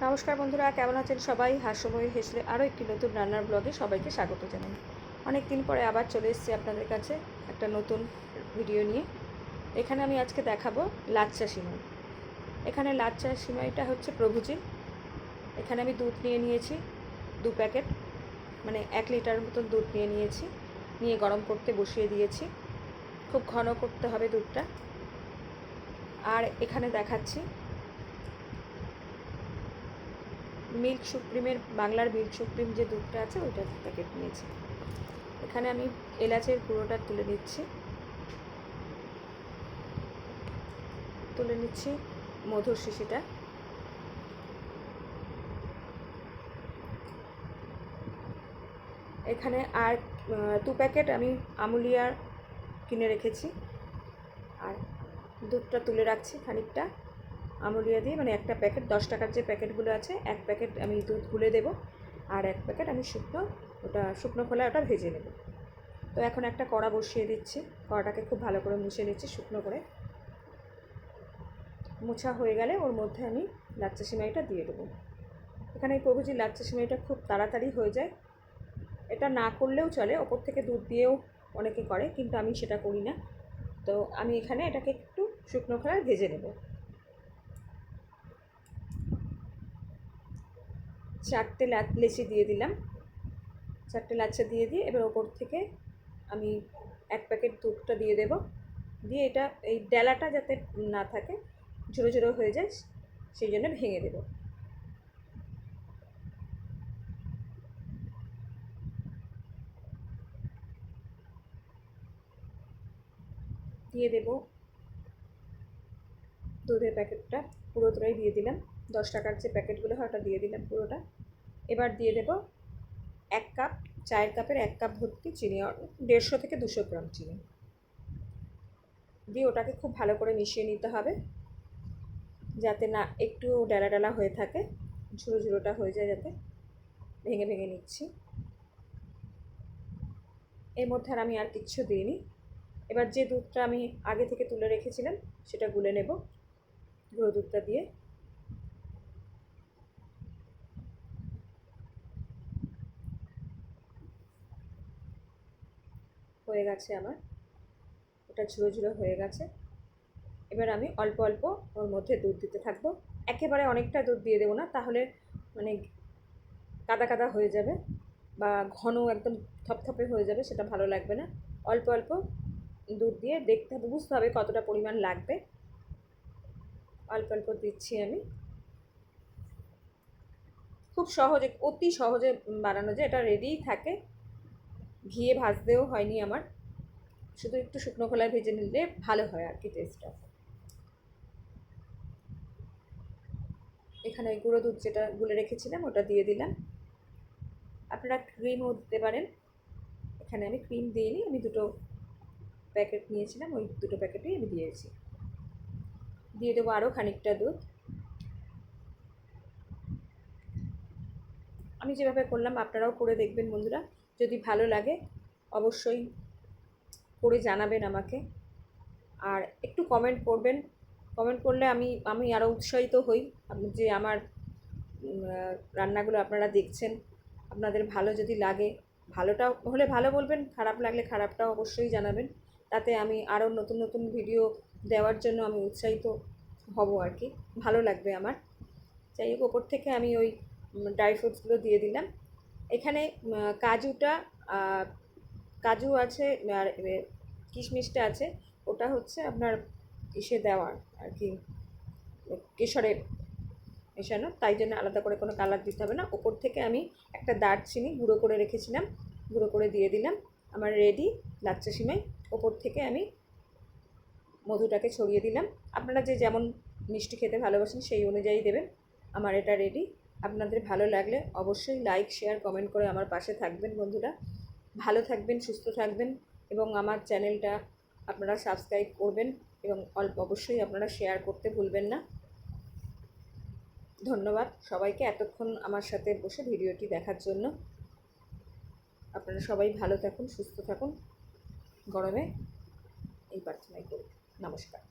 নমস্কার বন্ধুরা, কেমন আছেন সবাই? হাস্যময়ী হেসলে আরও একটি নতুন রান্নার ব্লগে সবাইকে স্বাগত জানাই। অনেক দিন পরে আবার চলে এসেছি আপনাদের কাছে একটা নতুন ভিডিও নিয়ে। এখানে আমি আজকে দেখাবো লাচ্চা সিমাই। এখানে লাচ্চা সিমাইটা হচ্ছে প্রভুজির। এখানে আমি দুধ নিয়ে নিয়েছি 2 প্যাকেট, মানে 1 লিটার মতন দুধ নিয়েছি। নিয়ে গরম করতে বসিয়ে দিয়েছি। খুব ঘন করতে হবে দুধটা। আর এখানে দেখাচ্ছি মিল্ক সুপ্রিমের, বাংলার মিল্ক সুপ্রিম যে দুধটা আছে ওইটা প্যাকেট নিয়েছি। এখানে আমি এলাচের গুঁড়োটা তুলে নিচ্ছি মধুর শিশিটা। এখানে আর 2 প্যাকেট আমি আমুলিয়ার কিনে রেখেছি। আর দুধটা তুলে রাখছি খানিকটা আমুলিয়া দিয়ে, মানে একটা প্যাকেট 10 টাকার যে প্যাকেটগুলো আছে, 1 প্যাকেট আমি দুধ গুলে দেবো, আর 1 প্যাকেট আমি শুকনো খোলা ওটা ভেজে নেব। তো এখন একটা কড়া বসিয়ে দিচ্ছি। কড়াটাকে খুব ভালো করে মুছে নিচ্ছি শুকনো করে। মোছা হয়ে গেলে ওর মধ্যে আমি লাচ্চা সিমাইটা দিয়ে দেবো। এখানে এই প্রভুজির লাচ্চা সিমাইটা খুব তাড়াতাড়ি হয়ে যায়। এটা না করলেও চলে, ওপর থেকে দুধ দিয়েও অনেকে করে, কিন্তু আমি সেটা করি না। তো আমি এখানে এটাকে একটু শুকনো খোলায় ভেজে নেব। 4টে লেচি দিয়ে দিলাম। 4টে লাচ্চা দিয়ে এবার ওপর থেকে আমি 1 প্যাকেট দুধটা দিয়ে দেব। দিয়ে এটা এই ডেলাটা যাতে না থাকে, ঝুরো ঝুরো হয়ে যায়, সেই জন্য ভেঙে দেব। দিয়ে দেব দুধের প্যাকেটটা পুরোটাই দিয়ে দিলাম। 10 টাকার যে প্যাকেটগুলো হয় ওটা দিয়ে দিলাম পুরোটা। এবার দিয়ে দেব 1 কাপ, চায়ের কাপের 1 কাপ ভর্তি চিনি, 150 থেকে 200 গ্রাম চিনি দিয়ে ওটাকে খুব ভালো করে মিশিয়ে নিতে হবে, যাতে না একটু ডালা ডালা হয়ে থাকে, ঝুরো ঝুরোটা হয়ে যায়, যাতে ভেঙে ভেঙে নিচ্ছি। এর মধ্যে আর আমি আর কিচ্ছু দিইনি। এবার যে দুধটা আমি আগে থেকে তুলে রেখেছিলাম সেটা গুলে নেব গুঁড়ো দুধটা দিয়ে। হয়ে গেছে আমার, ওটা ঝুরো ঝুরো হয়ে গেছে। এবার আমি অল্প অল্প ওর মধ্যে দুধ দিতে থাকবো। একেবারে অনেকটা দুধ দিয়ে দেবো না, তাহলে মানে কাদা কাদা হয়ে যাবে বা ঘন একদম থপথপে হয়ে যাবে, সেটা ভালো লাগবে না। অল্প অল্প দুধ দিয়ে দেখতে হবে, বুঝতে হবে কতটা পরিমাণ লাগবে। অল্প অল্প দিচ্ছি আমি। খুব সহজে, অতি সহজে বানানো যায়, এটা রেডিই থাকে। ঘিয়ে ভাজতেও হয়নি আমার, শুধু একটু শুকনো খোলায় ভেজে নিলে ভালো হয় আর কি টেস্টটা। এখানে গুঁড়ো দুধ যেটা গুলে রেখেছিলাম ওটা দিয়ে দিলাম। আপনারা ক্রিমও দিতে পারেন। এখানে আমি ক্রিম দিইনি, আমি 2টো প্যাকেট নিয়েছিলাম, ওই 2টো প্যাকেটই আমি দিয়েছি। দিয়ে দেবো আরও খানিকটা দুধ। আমি যেভাবে করলাম আপনারাও করে দেখবেন বন্ধুরা, যদি ভালো লাগে অবশ্যই করে জানাবেন আমাকে, আর একটু কমেন্ট করবেন। কমেন্ট করলে আমি আরও উৎসাহিত হই যে আমার রান্নাগুলো আপনারা দেখছেন, আপনাদের ভালো যদি লাগে, ভালোটা হলে ভালো বলবেন, খারাপ লাগলে খারাপটাও অবশ্যই জানাবেন। তাতে আমি আরও নতুন নতুন ভিডিও দেওয়ার জন্য আমি উৎসাহিত হব আর কি, ভালো লাগবে আমার। যাই হোক, ওপর থেকে আমি ওই ড্রাই ফ্রুটসগুলো দিয়ে দিলাম। এখানে কাজু আছে আর কিশমিশটা আছে, ওটা হচ্ছে আপনার ইসে দেওয়ার আর কি, কেশরে মেশানো, তাই জন্য আলাদা করে কোনো কালার দিতে হবে না। ওপর থেকে আমি একটা দারচিনি গুঁড়ো করে রেখেছিলাম, গুঁড়ো করে দিয়ে দিলাম। আমার রেডি লাচ্চা সিমাই। ওপর থেকে আমি মধুটাকে ছড়িয়ে দিলাম। আপনারা যে যেমন মিষ্টি খেতে ভালোবাসেন সেই অনুযায়ী দেবেন। আমার এটা রেডি। আপনাদের ভালো লাগলে অবশ্যই লাইক, শেয়ার, কমেন্ট করে আমার পাশে থাকবেন বন্ধুরা। ভালো থাকবেন, সুস্থ থাকবেন, এবং আমার চ্যানেলটা আপনারা সাবস্ক্রাইব করবেন, এবং অবশ্যই আপনারা শেয়ার করতে ভুলবেন না। ধন্যবাদ সবাইকে এতক্ষণ আমার সাথে বসে ভিডিওটি দেখার জন্য। আপনারা সবাই ভালো থাকুন, সুস্থ থাকুন, গরমে এই প্রার্থনাই করি। নমস্কার।